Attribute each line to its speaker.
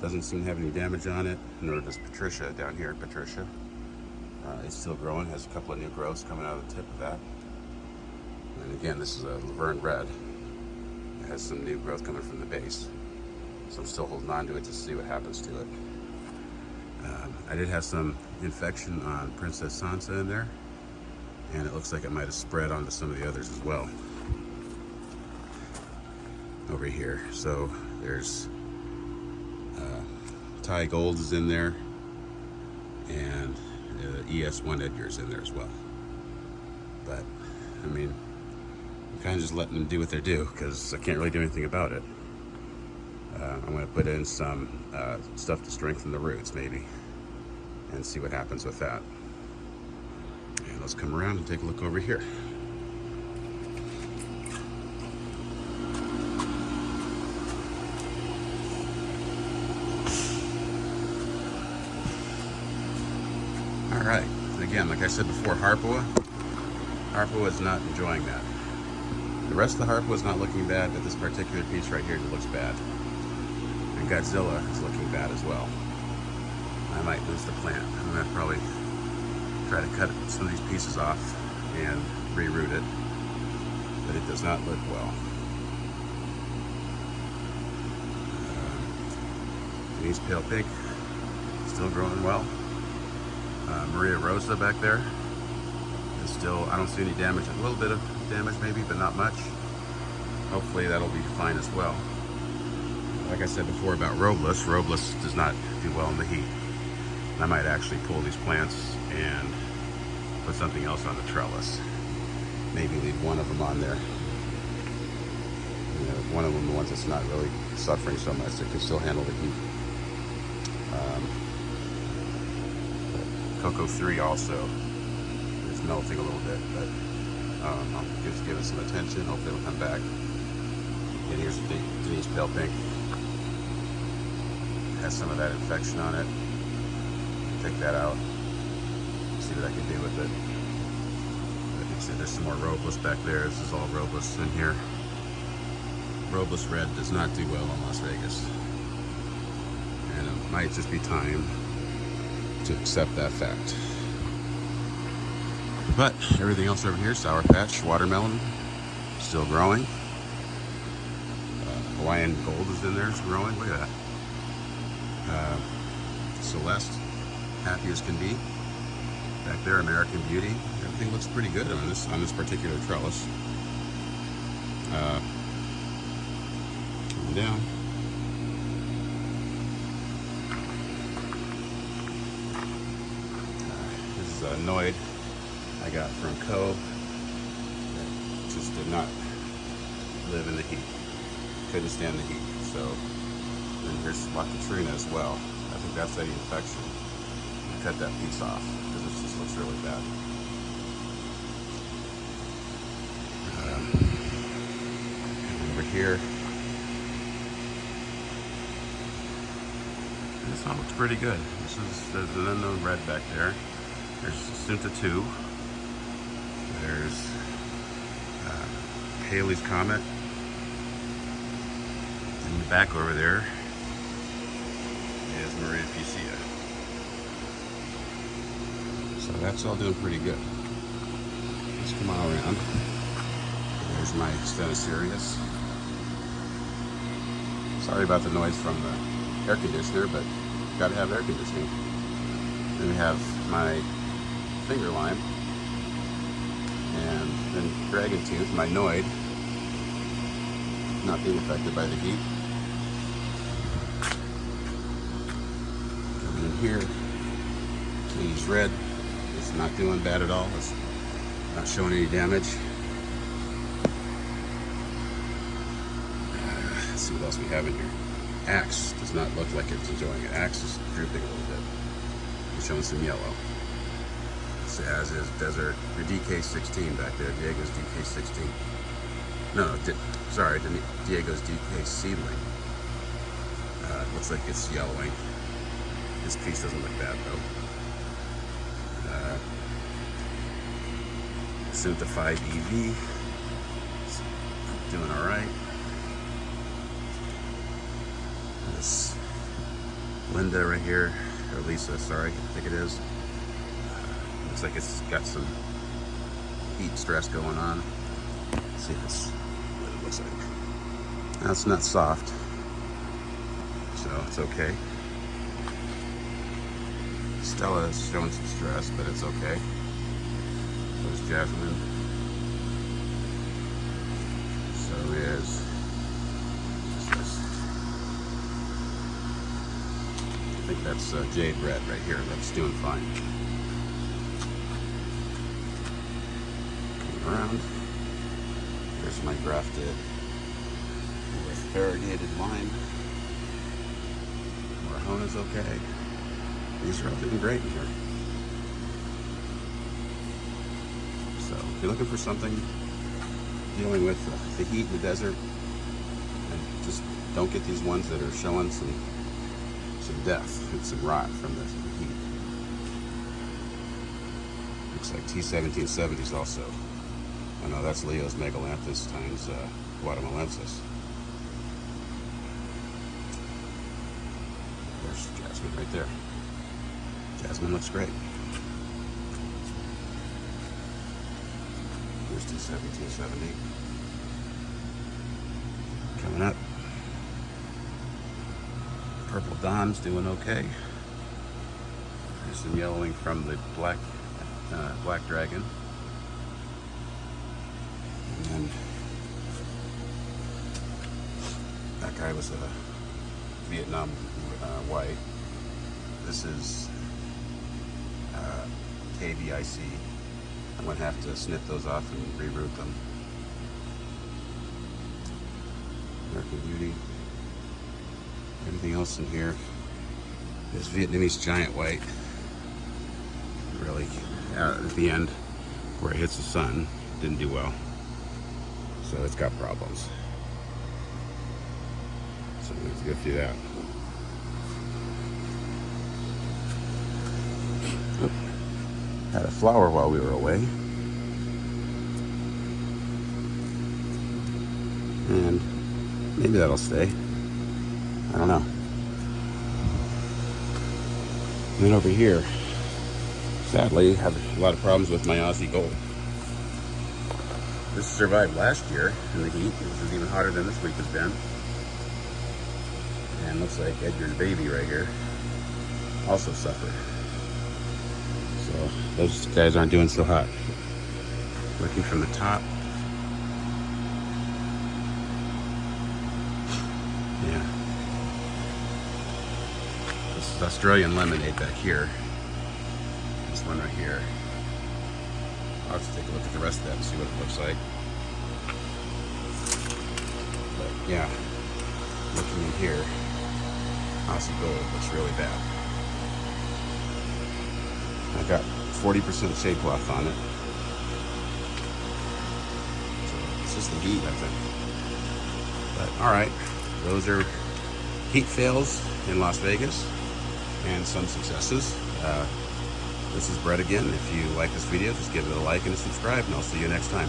Speaker 1: Doesn't seem to have any damage on it, nor does Patricia down here. Patricia, it's still growing, has a couple of new growths coming out of the tip of that. And again, this is a Laverne Red. It has some new growth coming from the base. So I'm still holding on to it to see what happens to it. I did have some infection on Princess Sansa in there, and it looks like it might have spread onto some of the others as well. Over here. So there's Thai Gold is in there, and ES1 Edgar is in there as well. But I mean, I'm kind of just letting them do what they do because I can't really do anything about it. I'm going to put in some stuff to strengthen the roots maybe and see what happens with that. And let's come around and take a look over here. All right, again, like I said before, Harpoa is not enjoying that. The rest of the Harpoa is not looking bad, but this particular piece right here looks bad. And Godzilla is looking bad as well. I might lose the plant. I'm gonna probably try to cut some of these pieces off and reroot it, but it does not look well. Denise Pale Pink, still growing well. Maria Rosa back there is still, I don't see any damage, a little bit of damage maybe, but not much. Hopefully that'll be fine as well. Like I said before about Robles does not do well in the heat. I might actually pull these plants and put something else on the trellis. Maybe leave one of them on there. You know, one of them, the ones that's not really suffering so much, that can still handle the heat. Cocoa 3 also is melting a little bit, but I'll just give it some attention. Hopefully it'll come back. And here's the Denise Pale Pink. It has some of that infection on it. Take that out. See what I can do with it. Like I said, there's some more Robles back there. This is all Robles in here. Robles Red does not do well in Las Vegas. And it might just be time to accept that fact. But everything else over here, Sour Patch, Watermelon, still growing. Hawaiian Gold is in there, it's growing. Look at that. Celeste, happy as can be. Back there, American Beauty. Everything looks pretty good on this particular trellis. Coming down. This is a Noid I got from Cove. That just did not live in the heat. Couldn't stand the heat. So, and here's Katrina as well. I think that's the infection. Cut that piece off because it just looks really bad. Over here, this one looks pretty good. There's an unknown red back there. There's Sunta 2. There's Haley's Comet. In the back over there is Maria Fuchsia. So that's all doing pretty good. Let's come on around. There's my Stenocerius. Sorry about the noise from the air conditioner, but gotta have air conditioning. Then we have my finger lime, and then Dragon Tooth, my Noid, not being affected by the heat. Coming in here, Katie's Red. It's not doing bad at all. It's not showing any damage. Let's see what else we have in here. Axe does not look like it's enjoying it. Axe is drooping a little bit. It's showing some yellow. As is Desert, or DK16 back there. Diego's DK16. No, sorry, Diego's DK Seedling. Looks like it's yellowing. This piece doesn't look bad though. Synta 5 EV, it's doing all right. This Linda right here, or Lisa, sorry, I think it is. Looks like it's got some heat stress going on. Let's see if it's what it looks like. Now, it's not soft, so it's okay. Stella is showing some stress, but it's okay. There's Jasmine. So is this. I think that's Jade Red right here. That's doing fine. Coming around. Here's my grafted with variegated lime. Marhona's okay. These are all doing great in here. So if you're looking for something dealing with the heat in the desert, and just don't get these ones that are showing some death and some rot from the heat. Looks like T1770s also. Oh no, that's Leo's Megalanthus times Guatemalensis. There's Jasmine right there. Jasmine looks great. Here's T1770. Coming up. Purple Dawn's doing okay. There's some yellowing from the black dragon. And then that guy was a Vietnam white. This is KVIC. I'm going to have to snip those off and reroute them. American Beauty. Everything else in here is Vietnamese giant white. Really, at the end, where it hits the sun, didn't do well. So it's got problems. So we have to go through that. Had a flower while we were away. And maybe that'll stay. I don't know. And then over here, sadly, have a lot of problems with my Aussie Gold. This survived last year in the heat. This is even hotter than this week has been. And looks like Edgar's baby right here also suffered. So those guys aren't doing so hot. Looking from the top. Yeah. This is Australian lemonade back here. This one right here. I'll have to take a look at the rest of that and see what it looks like. But yeah, looking in here, Aussie Gold looks really bad. I got 40% shade cloth on it. So it's just the heat, I think. But alright, those are heat fails in Las Vegas and some successes. This is Brett again. If you like this video, just give it a like and a subscribe, and I'll see you next time.